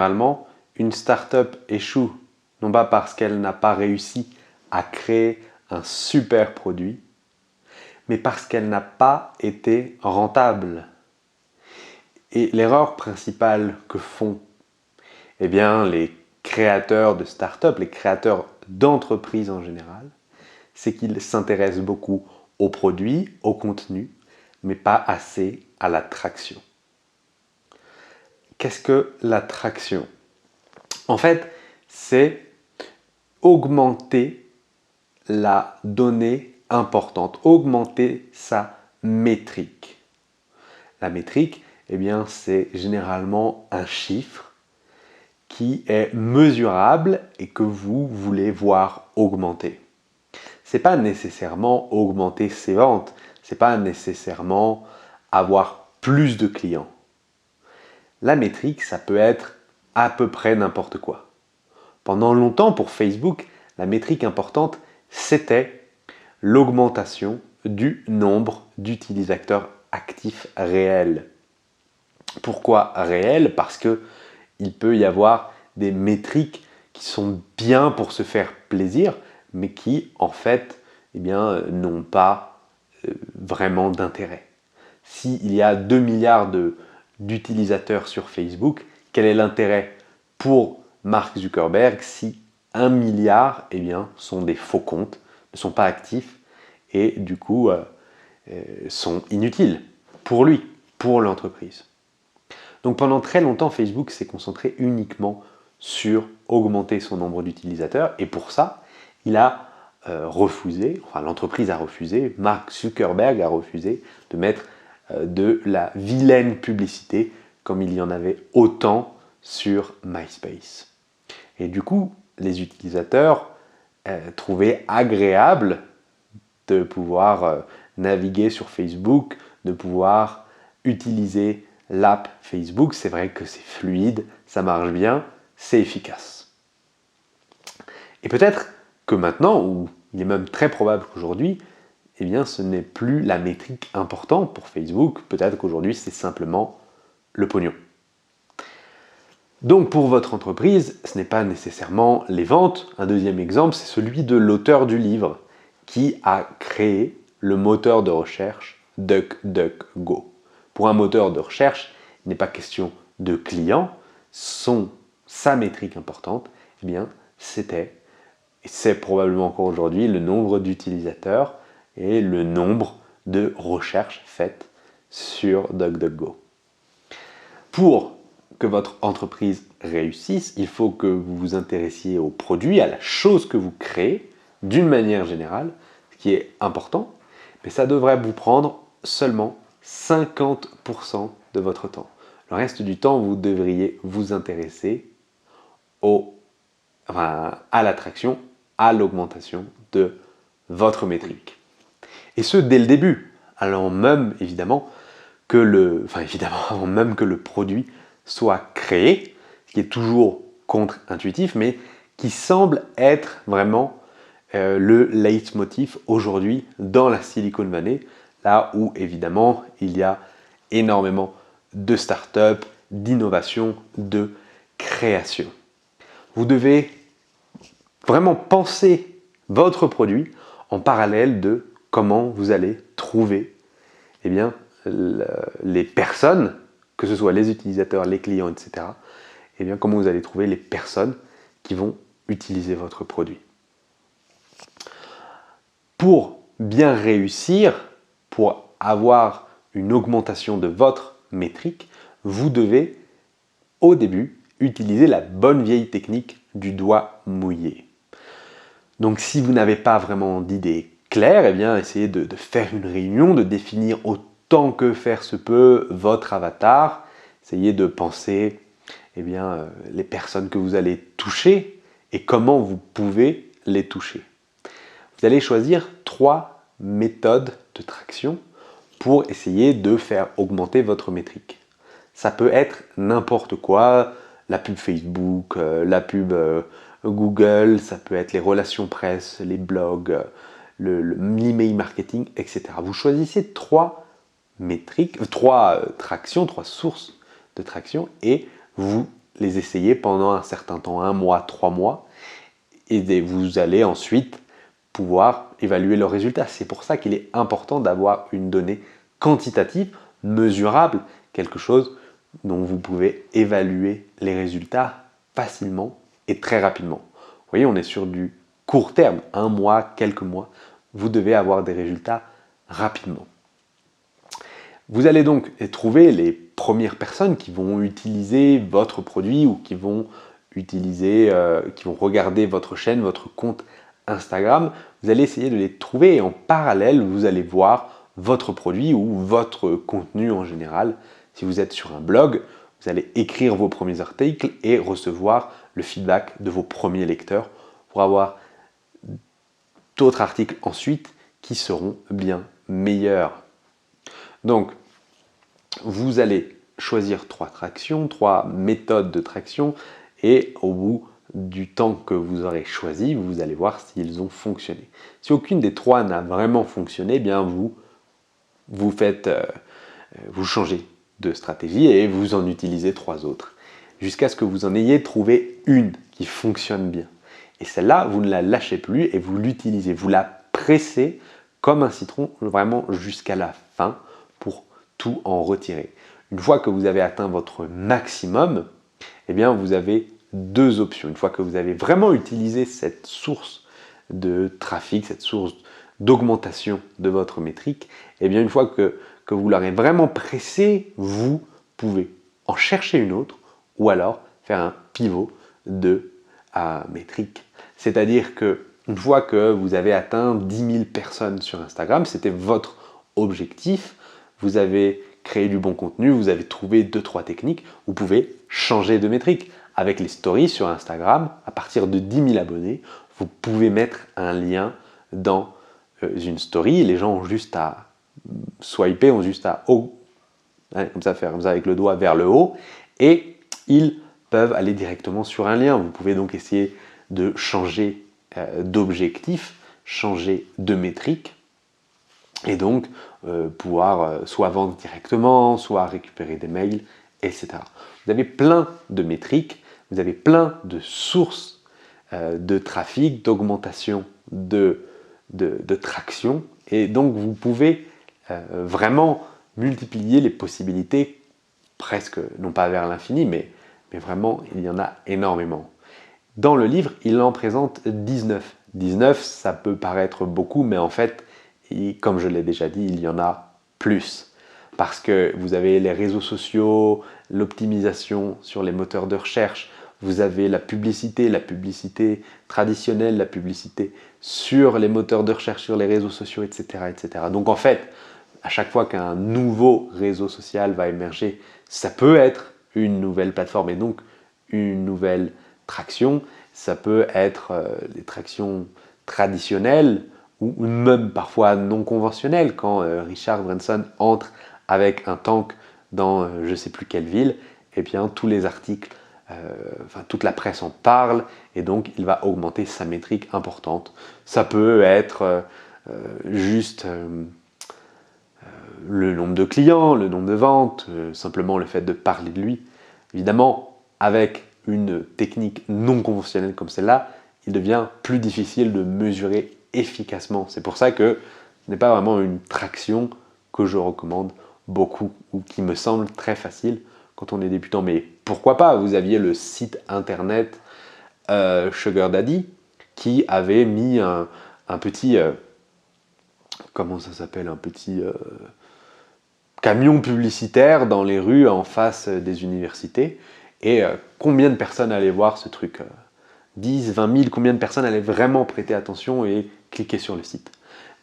Généralement, une start-up échoue, non pas parce qu'elle n'a pas réussi à créer un super produit, mais parce qu'elle n'a pas été rentable. Et l'erreur principale que font les créateurs de start-up, les créateurs d'entreprises en général, c'est qu'ils s'intéressent beaucoup au produit, au contenu, mais pas assez à l'attraction. Qu'est-ce que l'attraction? En fait, c'est augmenter la donnée importante, augmenter sa métrique. La métrique, c'est généralement un chiffre qui est mesurable et que vous voulez voir augmenter. Ce n'est pas nécessairement augmenter ses ventes, ce n'est pas nécessairement avoir plus de clients. La métrique, ça peut être à peu près n'importe quoi. Pendant longtemps, pour Facebook, la métrique importante, c'était l'augmentation du nombre d'utilisateurs actifs réels. Pourquoi réels? Parce qu'il peut y avoir des métriques qui sont bien pour se faire plaisir, mais qui, en fait, n'ont pas vraiment d'intérêt. S'il y a 2 milliards d'utilisateurs sur Facebook, quel est l'intérêt pour Mark Zuckerberg si 1 milliard sont des faux comptes, ne sont pas actifs et du coup sont inutiles pour lui, pour l'entreprise. Donc pendant très longtemps, Facebook s'est concentré uniquement sur augmenter son nombre d'utilisateurs et pour ça, il a l'entreprise a refusé, Mark Zuckerberg a refusé de mettre de la vilaine publicité comme il y en avait autant sur MySpace. Et du coup, les utilisateurs trouvaient agréable de pouvoir naviguer sur Facebook, de pouvoir utiliser l'app Facebook. C'est vrai que c'est fluide, ça marche bien, c'est efficace. Et peut-être que maintenant, ou il est même très probable qu'aujourd'hui, ce n'est plus la métrique importante pour Facebook. Peut-être qu'aujourd'hui, c'est simplement le pognon. Donc pour votre entreprise, ce n'est pas nécessairement les ventes. Un deuxième exemple, c'est celui de l'auteur du livre qui a créé le moteur de recherche DuckDuckGo. Pour un moteur de recherche, il n'est pas question de clients. Sa métrique importante, c'était, et c'est probablement encore aujourd'hui, le nombre d'utilisateurs et le nombre de recherches faites sur DuckDuckGo. Pour que votre entreprise réussisse, il faut que vous vous intéressiez au produit, à la chose que vous créez, d'une manière générale, ce qui est important, mais ça devrait vous prendre seulement 50% de votre temps. Le reste du temps, vous devriez vous intéresser à l'attraction, à l'augmentation de votre métrique. Et ce, dès le début, avant même que le produit soit créé, ce qui est toujours contre-intuitif, mais qui semble être vraiment le leitmotiv aujourd'hui dans la Silicon Valley, là où évidemment il y a énormément de startups, d'innovation, de création. Vous devez vraiment penser votre produit en parallèle de comment vous allez trouver les personnes, que ce soit les utilisateurs, les clients, etc. Comment vous allez trouver les personnes qui vont utiliser votre produit. Pour bien réussir, pour avoir une augmentation de votre métrique, vous devez au début utiliser la bonne vieille technique du doigt mouillé. Donc si vous n'avez pas vraiment d'idée claire, essayez de faire une réunion, de définir autant que faire se peut votre avatar. Essayez de penser les personnes que vous allez toucher et comment vous pouvez les toucher. Vous allez choisir 3 méthodes de traction pour essayer de faire augmenter votre métrique. Ça peut être n'importe quoi, la pub Facebook, la pub Google, ça peut être les relations presse, les blogs, l'email marketing, etc. Vous choisissez 3 métriques, 3 tractions, 3 sources de traction et vous les essayer pendant un certain temps, 1 mois, 3 mois, et vous allez ensuite pouvoir évaluer leurs résultats. C'est pour ça qu'il est important d'avoir une donnée quantitative, mesurable, quelque chose dont vous pouvez évaluer les résultats facilement et très rapidement. Vous voyez, on est sur du court terme, 1 mois, quelques mois. Vous devez avoir des résultats rapidement. Vous allez donc trouver les premières personnes qui vont utiliser votre produit ou qui vont regarder votre chaîne, votre compte Instagram. Vous allez essayer de les trouver et en parallèle, vous allez voir votre produit ou votre contenu en général. Si vous êtes sur un blog, vous allez écrire vos premiers articles et recevoir le feedback de vos premiers lecteurs pour avoir d'autres articles ensuite qui seront bien meilleurs. Donc, vous allez choisir 3 tractions, 3 méthodes de traction et au bout du temps que vous aurez choisi, vous allez voir s'ils ont fonctionné. Si aucune des 3 n'a vraiment fonctionné, eh bien vous changez de stratégie et vous en utilisez 3 autres jusqu'à ce que vous en ayez trouvé une qui fonctionne bien. Et celle-là, vous ne la lâchez plus et vous l'utilisez. Vous la pressez comme un citron vraiment jusqu'à la fin pour tout en retirer. Une fois que vous avez atteint votre maximum, eh bien vous avez 2 options. Une fois que vous avez vraiment utilisé cette source de trafic, cette source d'augmentation de votre métrique, eh bien une fois que vous l'aurez vraiment pressé, vous pouvez en chercher une autre ou alors faire un pivot de métrique. C'est-à-dire que une fois que vous avez atteint 10 000 personnes sur Instagram, c'était votre objectif, vous avez créé du bon contenu, vous avez trouvé 2-3 techniques, vous pouvez changer de métrique. Avec les stories sur Instagram, à partir de 10 000 abonnés, vous pouvez mettre un lien dans une story. Les gens ont juste à swiper, ont juste à comme ça, faire comme ça avec le doigt vers le haut et ils peuvent aller directement sur un lien. Vous pouvez donc essayer de changer d'objectif, changer de métrique et donc pouvoir soit vendre directement, soit récupérer des mails, etc. Vous avez plein de métriques, vous avez plein de sources de trafic, d'augmentation de traction et donc vous pouvez vraiment multiplier les possibilités presque, non pas vers l'infini, mais vraiment il y en a énormément. Dans le livre, il en présente 19. 19, ça peut paraître beaucoup, mais en fait, comme je l'ai déjà dit, il y en a plus. Parce que vous avez les réseaux sociaux, l'optimisation sur les moteurs de recherche, vous avez la publicité traditionnelle, la publicité sur les moteurs de recherche, sur les réseaux sociaux, etc. etc. Donc en fait, à chaque fois qu'un nouveau réseau social va émerger, ça peut être une nouvelle plateforme et donc une nouvelle traction. Ça peut être des tractions traditionnelles ou même parfois non conventionnelles. Quand Richard Branson entre avec un tank dans je ne sais plus quelle ville, eh bien tous les articles, toute la presse en parle et donc il va augmenter sa métrique importante. Ça peut être juste le nombre de clients, le nombre de ventes, simplement le fait de parler de lui. Évidemment, avec une technique non conventionnelle comme celle-là, il devient plus difficile de mesurer efficacement. C'est pour ça que ce n'est pas vraiment une traction que je recommande beaucoup ou qui me semble très facile quand on est débutant. Mais pourquoi pas? Vous aviez le site internet Sugar Daddy qui avait mis un petit... comment ça s'appelle? Un petit... camion publicitaire dans les rues en face des universités. Et combien de personnes allaient voir ce truc 10, 20 000, combien de personnes allaient vraiment prêter attention et cliquer sur le site?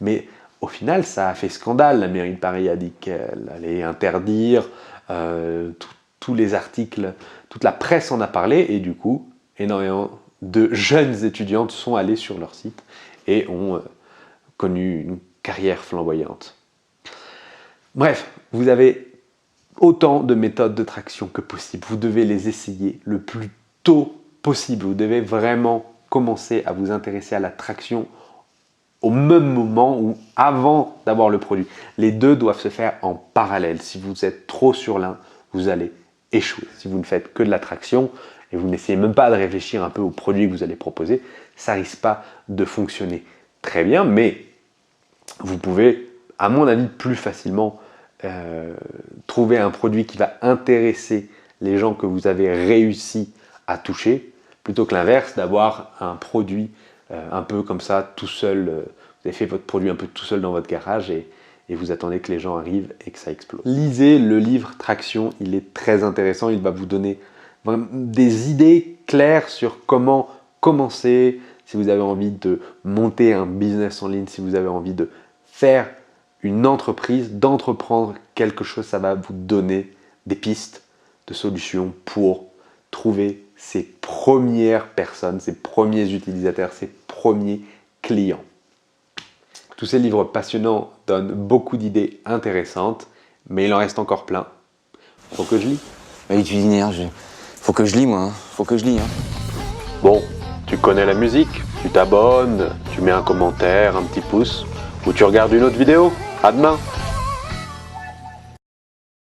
Mais au final, ça a fait scandale. La mairie de Paris a dit qu'elle allait interdire tous les articles, toute la presse en a parlé et du coup, énormément de jeunes étudiantes sont allées sur leur site et ont connu une carrière flamboyante. Bref, vous avez autant de méthodes de traction que possible. Vous devez les essayer le plus tôt possible. Vous devez vraiment commencer à vous intéresser à la traction au même moment ou avant d'avoir le produit. Les deux doivent se faire en parallèle. Si vous êtes trop sur l'un, vous allez échouer. Si vous ne faites que de l'attraction et vous n'essayez même pas de réfléchir un peu au produit que vous allez proposer, ça risque pas de fonctionner très bien, mais vous pouvez, à mon avis, plus facilement trouver un produit qui va intéresser les gens que vous avez réussi à toucher, plutôt que l'inverse, d'avoir un produit un peu comme ça, tout seul. Vous avez fait votre produit un peu tout seul dans votre garage et vous attendez que les gens arrivent et que ça explose. Lisez le livre Traction, il est très intéressant, il va vous donner des idées claires sur comment commencer, si vous avez envie de monter un business en ligne, si vous avez envie de faire une entreprise, d'entreprendre quelque chose, ça va vous donner des pistes de solutions pour trouver ses premières personnes, ses premiers utilisateurs, ses premiers clients. Tous ces livres passionnants donnent beaucoup d'idées intéressantes, mais il en reste encore plein. Faut que je lis. Oui, tu dis, faut que je lis, moi. Faut que je lis. Bon, tu connais la musique, tu t'abonnes, tu mets un commentaire, un petit pouce, ou tu regardes une autre vidéo. À demain.